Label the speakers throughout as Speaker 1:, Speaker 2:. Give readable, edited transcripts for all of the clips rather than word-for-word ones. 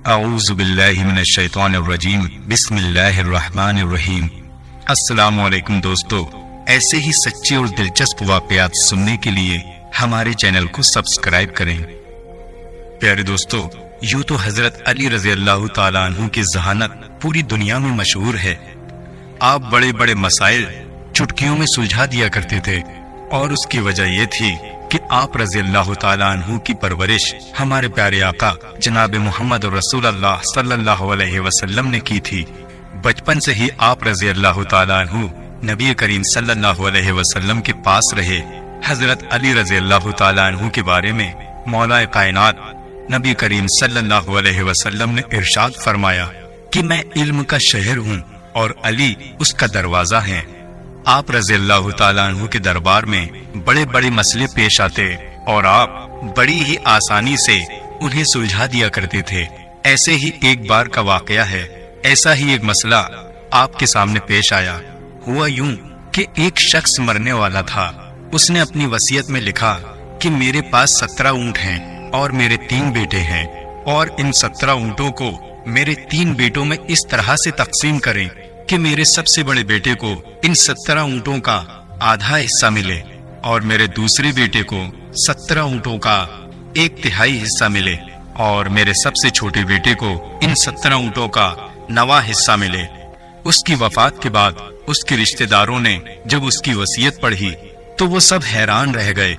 Speaker 1: اعوذ باللہ من الشیطان الرجیم بسم اللہ الرحمن الرحیم۔ السلام علیکم دوستو، ایسے ہی سچے اور دلچسپ واقعات سننے کے لیے ہمارے چینل کو سبسکرائب کریں۔ پیارے دوستو، یوں تو حضرت علی رضی اللہ تعالیٰ عنہ کی ذہانت پوری دنیا میں مشہور ہے۔ آپ بڑے بڑے مسائل چٹکیوں میں سلجھا دیا کرتے تھے، اور اس کی وجہ یہ تھی کہ آپ رضی اللہ تعالیٰ عنہ کی پرورش ہمارے پیارے آقا جناب محمد رسول اللہ صلی اللہ علیہ وسلم نے کی تھی۔ بچپن سے ہی آپ رضی اللہ تعالیٰ عنہ نبی کریم صلی اللہ علیہ وسلم کے پاس رہے۔ حضرت علی رضی اللہ تعالیٰ عنہ کے بارے میں مولا کائنات نبی کریم صلی اللہ علیہ وسلم نے ارشاد فرمایا کہ میں علم کا شہر ہوں اور علی اس کا دروازہ ہے۔ آپ رضی اللہ تعالیٰ عنہ کے دربار میں بڑے بڑے مسئلے پیش آتے اور آپ بڑی ہی آسانی سے انہیں سلجھا دیا کرتے تھے۔ ایسے ہی ایک بار کا واقعہ ہے، ایسا ہی ایک مسئلہ آپ کے سامنے پیش آیا۔ ہوا یوں کہ ایک شخص مرنے والا تھا۔ اس نے اپنی وصیت میں لکھا کہ میرے پاس 17 اونٹ ہیں اور میرے 3 بیٹے ہیں، اور ان 17 اونٹوں کو میرے 3 بیٹوں میں اس طرح سے تقسیم کریں کہ میرے سب سے بڑے بیٹے کو ان 17 اونٹوں کا آدھا حصہ ملے، اور میرے دوسرے بیٹے کو 17 اونٹوں کا 1/3 حصہ ملے، اور میرے سب سے چھوٹے بیٹے کو ان 17 اونٹوں کا 9واں حصہ ملے۔ اس کی وفات کے بعد اس کے رشتہ داروں نے جب اس کی وصیت پڑھی تو وہ سب حیران رہ گئے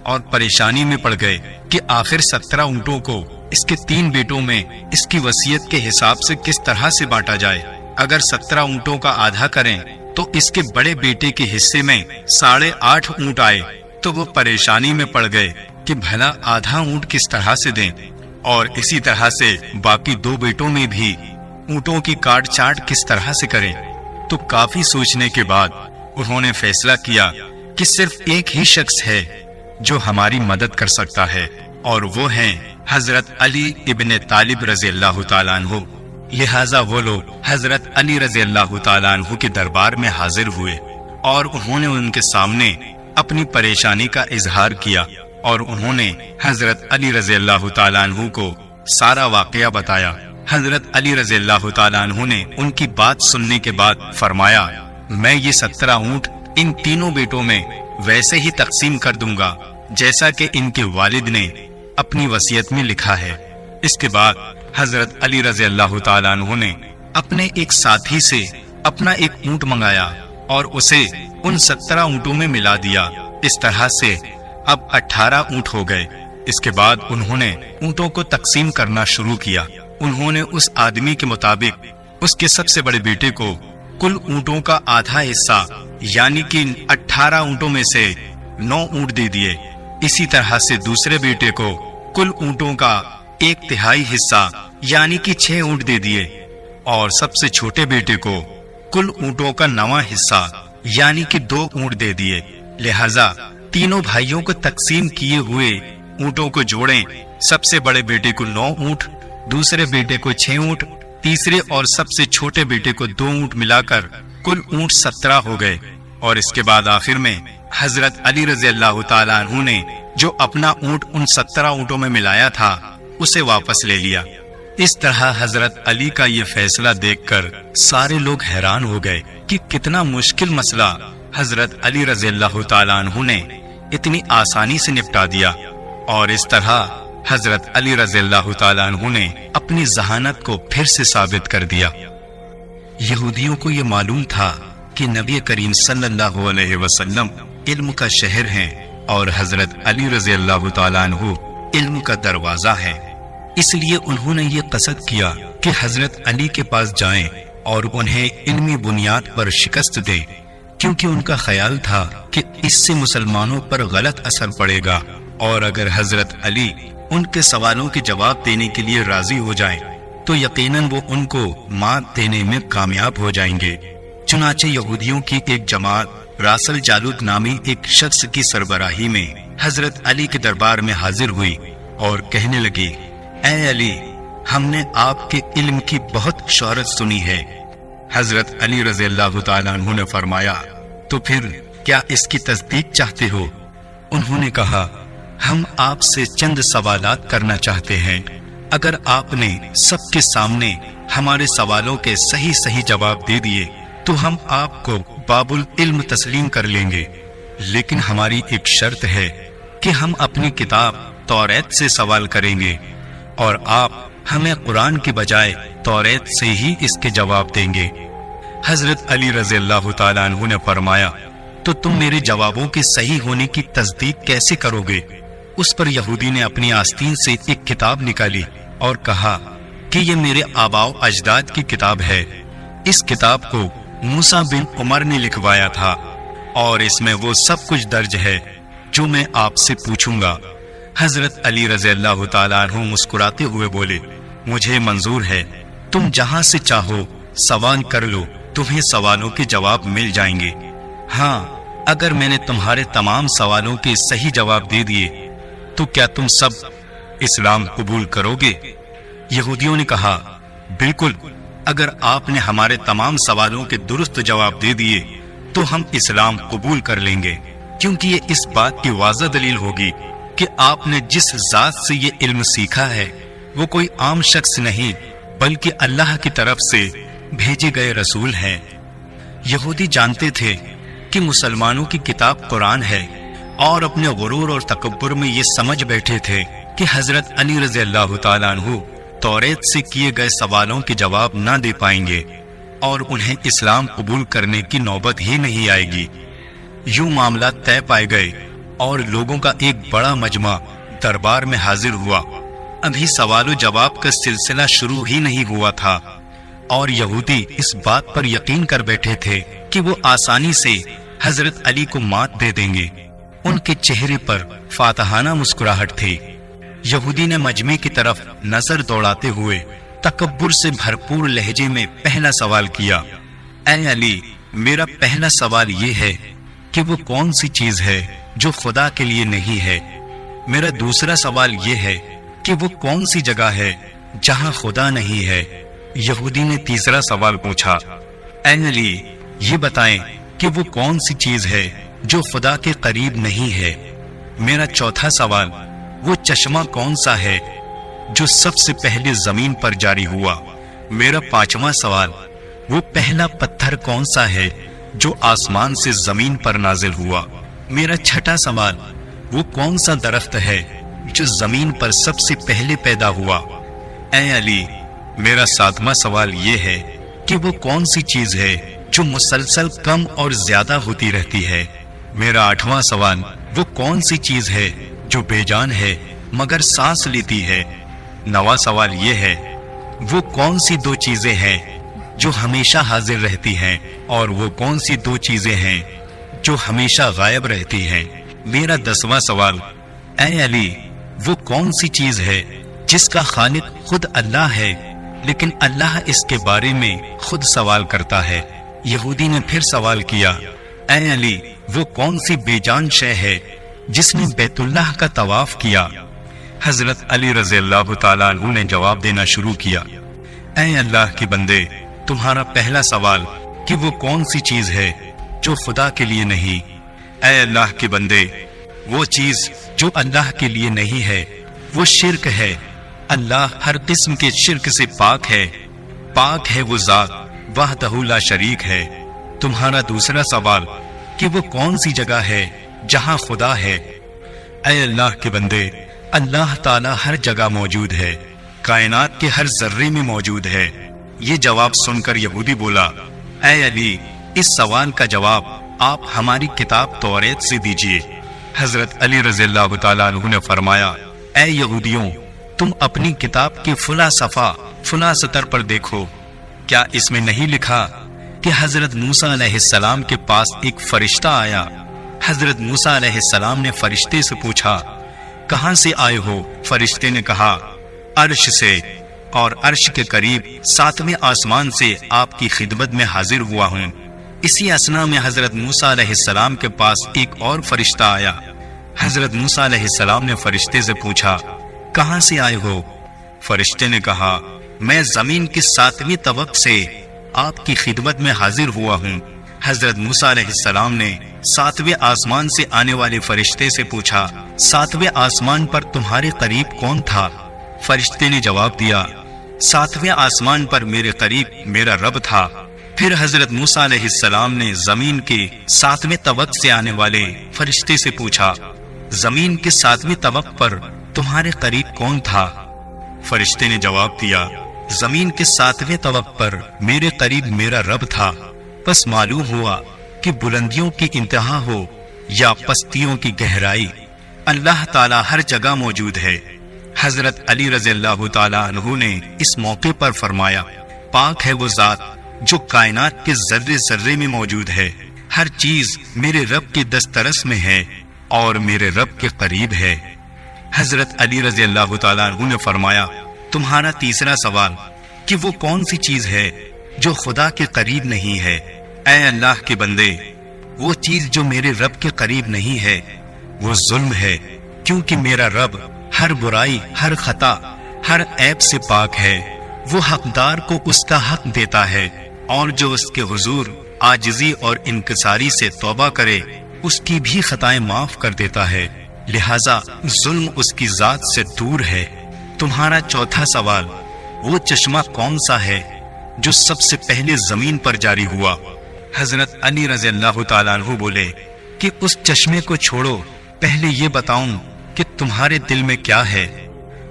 Speaker 1: اور پریشانی میں پڑ گئے کہ آخر 17 اونٹوں کو اس کے 3 بیٹوں میں اس کی وصیت کے حساب سے کس طرح سے بانٹا جائے۔ اگر 17 اونٹوں کا آدھا کریں تو اس کے بڑے بیٹے کے حصے میں 8.5 اونٹ آئے، تو وہ پریشانی میں پڑ گئے کہ بھلا آدھا اونٹ کس طرح سے دیں، اور اسی طرح سے باقی 2 بیٹوں میں بھی اونٹوں کی کاٹ چاٹ کس طرح سے کریں۔ تو کافی سوچنے کے بعد انہوں نے فیصلہ کیا کہ صرف ایک ہی شخص ہے جو ہماری مدد کر سکتا ہے، اور وہ ہیں حضرت علی ابن طالب رضی اللہ تعالیٰ عنہ۔ لہٰذا وہ لوگ حضرت علی رضی اللہ تعالیٰ عنہ کے دربار میں حاضر ہوئے، اور انہوں نے ان کے سامنے اپنی پریشانی کا اظہار کیا، اور انہوں نے حضرت علی رضی اللہ تعالیٰ عنہ کو سارا واقعہ بتایا۔ حضرت علی رضی اللہ تعالیٰ عنہ نے ان کی بات سننے کے بعد فرمایا، میں یہ 17 اونٹ ان تینوں بیٹوں میں ویسے ہی تقسیم کر دوں گا جیسا کہ ان کے والد نے اپنی وصیت میں لکھا ہے۔ اس کے بعد حضرت علی رضی اللہ تعالیٰ عنہ نے اپنے ایک ساتھی سے اپنا ایک اونٹ منگایا اور اسے ان 17 اونٹوں میں ملا دیا۔ اس طرح سے اب 18 اونٹ ہو گئے۔ اس کے بعد انہوں نے اونٹوں کو تقسیم کرنا شروع کیا۔ انہوں نے اس آدمی کے مطابق اس کے سب سے بڑے بیٹے کو کل اونٹوں کا آدھا حصہ یعنی کہ 18 اونٹوں میں سے 9 اونٹ دے دیے۔ اسی طرح سے دوسرے بیٹے کو کل اونٹوں کا 1/3 حصہ یعنی کہ 6 اونٹ دے دیے، اور سب سے چھوٹے بیٹے کو کل اونٹوں کا 9واں حصہ یعنی کہ 2 اونٹ دے دیے۔ لہذا تینوں بھائیوں کو تقسیم کیے ہوئے اونٹوں کو جوڑیں، سب سے بڑے بیٹے کو 9 اونٹ، دوسرے بیٹے کو 6 اونٹ، تیسرے اور سب سے چھوٹے بیٹے کو 2 اونٹ ملا کر کل اونٹ 17 ہو گئے۔ اور اس کے بعد آخر میں حضرت علی رضی اللہ تعالیٰ عنہ نے جو اپنا اونٹ ان 17 اونٹوں میں ملایا تھا اسے واپس لے لیا۔ اس طرح حضرت علی کا یہ فیصلہ دیکھ کر سارے لوگ حیران ہو گئے کہ کتنا مشکل مسئلہ حضرت علی رضی اللہ تعالیٰ عنہ نے اتنی آسانی سے نپٹا دیا، اور اس طرح حضرت علی رضی اللہ تعالیٰ عنہ نے اپنی ذہانت کو پھر سے ثابت کر دیا۔ یہودیوں کو یہ معلوم تھا کہ نبی کریم صلی اللہ علیہ وسلم علم کا شہر ہیں، اور حضرت علی رضی اللہ تعالیٰ عنہ علم کا دروازہ ہے۔ اس لیے انہوں نے یہ قصد کیا کہ حضرت علی کے پاس جائیں اور انہیں علمی بنیاد پر شکست دیں، کیونکہ ان کا خیال تھا کہ اس سے مسلمانوں پر غلط اثر پڑے گا، اور اگر حضرت علی ان کے سوالوں کے جواب دینے کے لیے راضی ہو جائیں تو یقیناً وہ ان کو مات دینے میں کامیاب ہو جائیں گے۔ چنانچہ یہودیوں کی ایک جماعت راسل جالوت نامی ایک شخص کی سربراہی میں حضرت علی کے دربار میں حاضر ہوئی اور کہنے لگی، اے علی، ہم نے آپ کے علم کی بہت شہرت سنی ہے۔ حضرت علی رضی اللہ تعالیٰ عنہ نے فرمایا، تو پھر کیا اس کی تصدیق چاہتے ہو؟ انہوں نے کہا، ہم آپ سے چند سوالات کرنا چاہتے ہیں۔ اگر آپ نے سب کے سامنے ہمارے سوالوں کے صحیح صحیح جواب دے دیے تو ہم آپ کو باب العلم تسلیم کر لیں گے، لیکن ہماری ایک شرط ہے کہ ہم اپنی کتاب توریت سے سوال کریں گے اور آپ ہمیں قرآن کے بجائے توریت سے ہی اس کے جواب دیں گے۔ حضرت علی رضی اللہ تعالیٰ عنہ نے فرمایا، تو تم میرے جوابوں کے صحیح ہونے کی تصدیق کیسے کرو گے؟ اس پر یہودی نے اپنی آستین سے ایک کتاب نکالی اور کہا کہ یہ میرے آباء و اجداد کی کتاب ہے، اس کتاب کو موسیٰ بن عمر نے لکھوایا تھا اور اس میں وہ سب کچھ درج ہے جو میں آپ سے پوچھوں گا۔ حضرت علی رضی اللہ تعالیٰ عنہ مسکراتے ہوئے بولے، مجھے منظور ہے، تم جہاں سے چاہو سوال کر لو، تمہیں سوالوں کے جواب مل جائیں گے۔ ہاں، اگر میں نے تمہارے تمام سوالوں کے صحیح جواب دے دیے تو کیا تم سب اسلام قبول کرو گے؟ یہودیوں نے کہا، بالکل، اگر آپ نے ہمارے تمام سوالوں کے درست جواب دے دیے تو ہم اسلام قبول کر لیں گے، کیونکہ یہ اس بات کی واضح دلیل ہوگی کہ آپ نے جس ذات سے یہ علم سیکھا ہے وہ کوئی عام شخص نہیں بلکہ اللہ کی طرف سے بھیجے گئے رسول ہیں۔ یہودی جانتے تھے کہ مسلمانوں کی کتاب قرآن ہے اور اپنے غرور اور تکبر میں یہ سمجھ بیٹھے تھے کہ حضرت علی رضی اللہ تعالیٰ عنہ توریت سے کیے گئے سوالوں کے جواب نہ دے پائیں گے اور انہیں اسلام قبول کرنے کی نوبت ہی نہیں آئے گی۔ یوں معاملات طے پائے گئے اور لوگوں کا ایک بڑا مجمع دربار میں حاضر ہوا۔ ابھی سوال و جواب کا سلسلہ شروع ہی نہیں ہوا تھا اور یہودی اس بات پر یقین کر بیٹھے تھے کہ وہ آسانی سے حضرت علی کو مات دے دیں گے۔ ان کے چہرے پر فاتحانہ مسکراہٹ تھی۔ یہودی نے مجمع کی طرف نظر دوڑاتے ہوئے تکبر سے بھرپور لہجے میں پہلا سوال کیا، اے علی، میرا پہلا سوال یہ ہے کہ وہ کون سی چیز ہے جو خدا کے لیے نہیں ہے؟ میرا دوسرا سوال یہ ہے کہ وہ کون سی جگہ ہے جہاں خدا نہیں ہے؟ یہودی نے تیسرا سوال پوچھا، اے علی، یہ بتائیں کہ وہ کون سی چیز ہے جو خدا کے قریب نہیں ہے؟ میرا چوتھا سوال، وہ چشمہ کون سا ہے جو سب سے پہلے زمین پر جاری ہوا؟ میرا پانچواں سوال، وہ پہلا پتھر کون سا ہے جو آسمان سے زمین پر نازل ہوا؟ میرا چھٹا سوال، وہ کون سا درخت ہے جو زمین پر سب سے پہلے پیدا ہوا؟ اے علی، میرا ساتواں سوال یہ ہے کہ وہ کون سی چیز ہے جو مسلسل کم اور زیادہ ہوتی رہتی ہے؟ میرا آٹھواں سوال، وہ کون سی چیز ہے جو بے جان ہے مگر سانس لیتی ہے؟ نواں سوال یہ ہے، وہ کون سی دو چیزیں ہیں جو ہمیشہ حاضر رہتی ہیں اور وہ کون سی دو چیزیں ہیں جو ہمیشہ غائب رہتی ہیں؟ میرا 10واں سوال، اے علی، وہ کون سی چیز ہے جس کا خالق خود اللہ ہے لیکن اللہ اس کے بارے میں خود سوال کرتا ہے؟ یہودی نے پھر سوال کیا، اے علی، وہ کون سی بے جان شے ہے جس نے بیت اللہ کا طواف کیا؟ حضرت علی رضی اللہ تعالیٰ عنہ نے جواب دینا شروع کیا، اے اللہ کے بندے، تمہارا پہلا سوال کہ وہ کون سی چیز ہے جو خدا کے لیے نہیں؟ اے اللہ کے بندے، وہ چیز جو اللہ کے لیے نہیں ہے وہ شرک ہے۔ اللہ ہر قسم کے شرک سے پاک ہے، پاک ہے وہ ذات، وحدہ لا شریک ہے۔ تمہارا دوسرا سوال کہ وہ کون سی جگہ ہے جہاں خدا ہے؟ اے اللہ کے بندے، اللہ تعالیٰ ہر جگہ موجود ہے، کائنات کے ہر ذرے میں موجود ہے۔ یہ جواب سن کر یہودی بولا، اے علی، اس سوال کا جواب آپ ہماری کتاب توریت سے دیجیے۔ حضرت علی رضی اللہ تعالیٰ عنہ نے فرمایا، اے یہودیوں، تم اپنی کتاب کے فلاں صفحہ فلاں سطر پر دیکھو، کیا اس میں نہیں لکھا کہ حضرت موسیٰ علیہ السلام کے پاس ایک فرشتہ آیا؟ حضرت موسیٰ علیہ السلام نے فرشتے سے پوچھا، کہاں سے آئے ہو؟ فرشتے نے کہا، عرش سے، اور عرش کے قریب 7ویں آسمان سے آپ کی خدمت میں حاضر ہوا ہوں۔ اسی اثنا میں حضرت موسیٰ علیہ السلام کے پاس ایک اور فرشتہ آیا۔ حضرت موسیٰ علیہ السلام نے فرشتے سے پوچھا، کہاں سے آئے ہو؟ فرشتے نے کہا، میں زمین کی 7ویں طبق سے آپ کی خدمت میں حاضر ہوا ہوں۔ حضرت موسیٰ علیہ السلام نے 7ویں آسمان سے آنے والے فرشتے سے پوچھا، 7ویں آسمان پر تمہارے قریب کون تھا؟ فرشتے نے جواب دیا، 7ویں آسمان پر میرے قریب میرا رب تھا۔ پھر حضرت موسیٰ علیہ السلام نے زمین کے 7ویں طبق سے آنے والے فرشتے سے پوچھا، زمین کے 7ویں طبق پر تمہارے قریب کون تھا؟ فرشتے نے جواب دیا، زمین کے 7ویں طبق پر میرے قریب میرا رب تھا۔ پس معلوم ہوا کہ بلندیوں کی انتہا ہو یا پستیوں کی گہرائی، اللہ تعالی ہر جگہ موجود ہے۔ حضرت علی رضی اللہ تعالی عنہ نے اس موقع پر فرمایا، پاک ہے وہ ذات جو کائنات کے ذرے ذرے میں موجود ہے، ہر چیز میرے رب کے دسترس میں ہے اور میرے رب کے قریب ہے۔ حضرت علی رضی اللہ تعالی عنہ نے فرمایا، تمہارا تیسرا سوال کہ وہ کون سی چیز ہے جو خدا کے قریب نہیں ہے؟ اے اللہ کے بندے، وہ چیز جو میرے رب کے قریب نہیں ہے وہ ظلم ہے، کیونکہ میرا رب ہر برائی، ہر خطا، ہر عیب سے پاک ہے۔ وہ حقدار کو اس کا حق دیتا ہے، اور جو اس کے حضور عاجزی اور انکساری سے توبہ کرے اس کی بھی خطائیں معاف کر دیتا ہے، لہذا ظلم اس کی ذات سے دور ہے۔ تمہارا چوتھا سوال، وہ چشمہ کون سا ہے جو سب سے پہلے زمین پر جاری ہوا؟ حضرت علی رضی اللہ تعالیٰ عنہ بولے کہ اس چشمے کو چھوڑو، پہلے یہ بتاؤں کہ تمہارے دل میں کیا ہے؟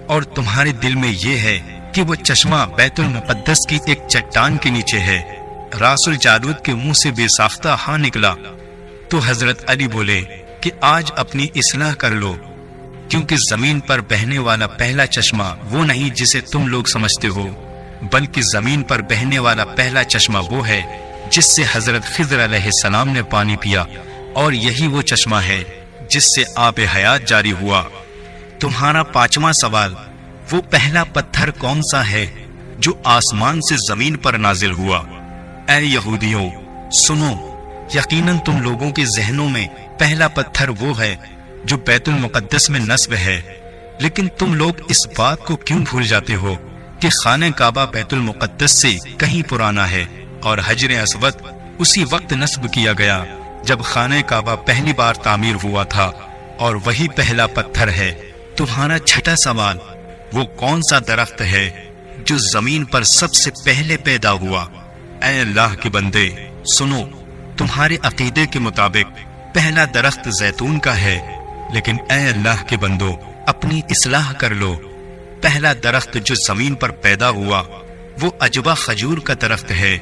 Speaker 1: اور تمہارے دل میں یہ ہے کہ وہ چشمہ بیت المقدس کی ایک چٹان کے نیچے ہے۔ راس الجارود کے منہ سے بے ساختہ ہاں نکلا تو حضرت علی بولے کہ آج اپنی اصلاح کر لو، کیونکہ زمین پر بہنے والا پہلا چشمہ وہ نہیں جسے تم لوگ سمجھتے ہو، بلکہ زمین پر بہنے والا پہلا چشمہ وہ ہے جس سے حضرت خضر علیہ السلام نے پانی پیا، اور یہی وہ چشمہ ہے جس سے آب حیات جاری ہوا۔ تمہارا پانچواں سوال، وہ پہلا پتھر کون سا ہے جو آسمان سے زمین پر نازل ہوا؟ اے یہودیوں سنو، یقیناً تم لوگوں کے ذہنوں میں پہلا پتھر وہ ہے جو بیت المقدس میں نصب ہے، لیکن تم لوگ اس بات کو کیوں بھول جاتے ہو کہ خانہ کعبہ بیت المقدس سے کہیں پرانا ہے، اور حجر اسود اسی وقت نصب کیا گیا جب خانہ کعبہ پہلی بار تعمیر ہوا تھا، اور وہی پہلا پتھر ہے۔ تمہارا چھٹا سوال، وہ کون سا درخت ہے جو زمین پر سب سے پہلے پیدا ہوا؟ اے اللہ کے بندے سنو، تمہارے عقیدے کے مطابق پہلا درخت زیتون کا ہے، لیکن اے اللہ کے بندو اپنی اصلاح کر لو۔ پہلا درخت جو زمین پر پیدا ہوا وہ عجبہ کھجور کا درخت ہے،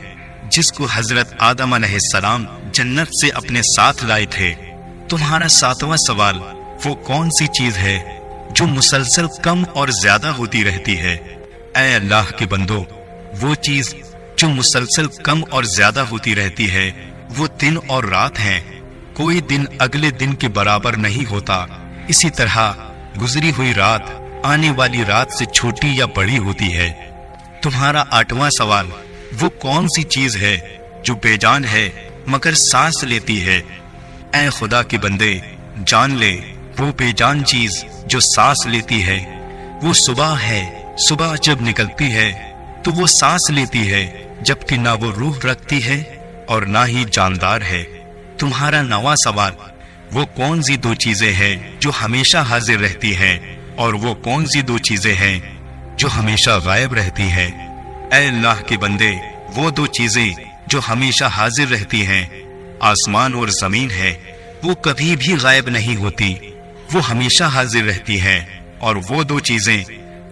Speaker 1: جس کو حضرت آدم علیہ السلام جنت سے اپنے ساتھ لائے تھے۔ تمہارا ساتواں سوال، وہ کون سی چیز ہے جو مسلسل کم اور زیادہ ہوتی رہتی ہے؟ اے اللہ کے بندو، وہ چیز جو مسلسل کم اور زیادہ ہوتی رہتی ہے وہ دن اور رات ہیں، کوئی دن اگلے دن کے برابر نہیں ہوتا، اسی طرح گزری ہوئی رات آنے والی رات سے چھوٹی یا بڑی ہوتی ہے۔ تمہارا آٹھواں سوال، وہ کون سی چیز ہے جو بے جان ہے مگر سانس لیتی ہے؟ اے خدا کے بندے جان لے، وہ بے جان چیز جو سانس لیتی ہے وہ صبح ہے، صبح جب نکلتی ہے تو وہ سانس لیتی ہے، جبکہ نہ وہ روح رکھتی ہے اور نہ ہی جاندار ہے۔ تمہارا نواں سوال، وہ کون سی دو چیزیں ہیں جو ہمیشہ حاضر رہتی ہیں، اور وہ کون سی دو چیزیں ہیں جو ہمیشہ غائب رہتی ہیں؟ اے اللہ کے بندے، وہ دو چیزیں جو ہمیشہ حاضر رہتی ہیں آسمان اور زمین ہے، وہ کبھی بھی غائب نہیں ہوتی، وہ ہمیشہ حاضر رہتی ہیں، اور وہ دو چیزیں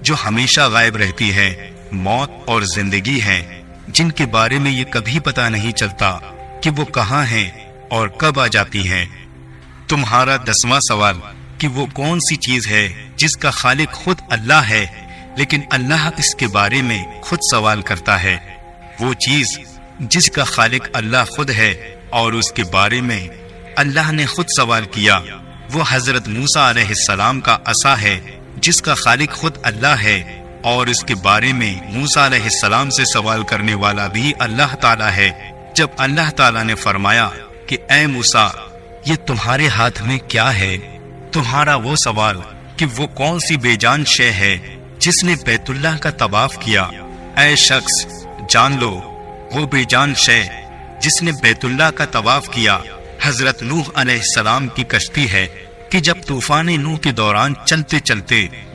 Speaker 1: جو ہمیشہ غائب رہتی ہیں موت اور زندگی ہیں، جن کے بارے میں یہ کبھی پتہ نہیں چلتا کہ وہ کہاں ہیں اور کب آ جاتی ہیں۔ تمہارا 10واں سوال کہ وہ کون سی چیز ہے جس کا خالق خود اللہ ہے لیکن اللہ اس کے بارے میں خود سوال کرتا ہے؟ وہ چیز جس کا خالق اللہ خود ہے اور اس کے بارے میں اللہ نے خود سوال کیا وہ حضرت موسیٰ علیہ السلام کا عصا ہے، جس کا خالق خود اللہ ہے اور اس کے بارے میں موسیٰ علیہ السلام سے سوال کرنے والا بھی اللہ تعالیٰ ہے۔ جب اللہ تعالیٰ نے فرمایا کہ اے موسیٰ یہ تمہارے ہاتھ میں کیا ہے؟ تمہارا وہ سوال کہ وہ کون سی بے جان شے ہے جس نے بیت اللہ کا طواف کیا؟ اے شخص جان لو، وہ بے جان شے جس نے بیت اللہ کا طواف کیا حضرت نوح علیہ السلام کی کشتی ہے کہ جب طوفان نوح کے دوران چلتے چلتے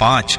Speaker 1: 5।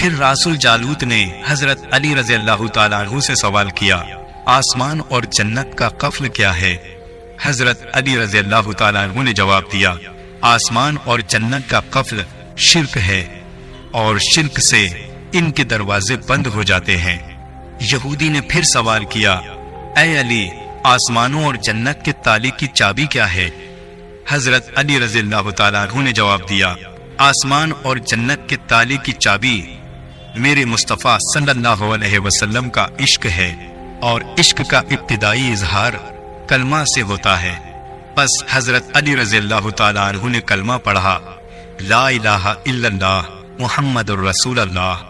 Speaker 1: پھر رسول جالوت نے حضرت علی رضی اللہ تعالیٰ عنہ سے سوال کیا، آسمان اور جنت کا قفل کیا ہے؟ حضرت علی رضی اللہ تعالیٰ عنہ نے جواب دیا، آسمان اور جنت کا قفل شرک ہے، اور شرک سے ان کے دروازے بند ہو جاتے ہیں۔ یہودی نے پھر سوال کیا، اے علی، آسمانوں اور جنت کے تالے کی چابی کیا ہے؟ حضرت علی رضی اللہ تعالیٰ عنہ نے جواب دیا، آسمان اور جنت کے تالے کی چابی میرے مصطفیٰ صلی اللہ علیہ وسلم کا عشق ہے، اور عشق کا ابتدائی اظہار کلمہ سے ہوتا ہے۔ بس حضرت علی رضی اللہ تعالیٰ عنہ نے کلمہ پڑھا، لا الہ الا اللہ محمد الرسول اللہ۔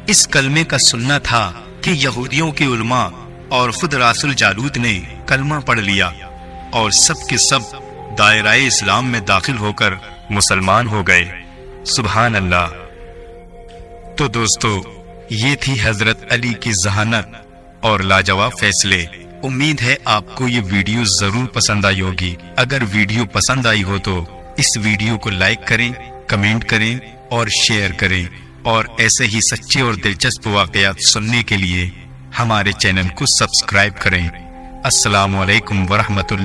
Speaker 1: اس کلمے کا سننا تھا کہ یہودیوں کے علماء اور خود رسول جالوت نے کلمہ پڑھ لیا، اور سب کے سب دائرہ اسلام میں داخل ہو کر مسلمان ہو گئے۔ سبحان اللہ۔ تو دوستو، یہ تھی حضرت علی کی ذہانت اور لاجواب فیصلے۔ امید ہے آپ کو یہ ویڈیو ضرور پسند آئی ہوگی۔ اگر ویڈیو پسند آئی ہو تو اس ویڈیو کو لائک کریں، کمنٹ کریں اور شیئر کریں، اور ایسے ہی سچے اور دلچسپ واقعات سننے کے لیے ہمارے چینل کو سبسکرائب کریں۔ السلام علیکم ورحمۃ اللہ۔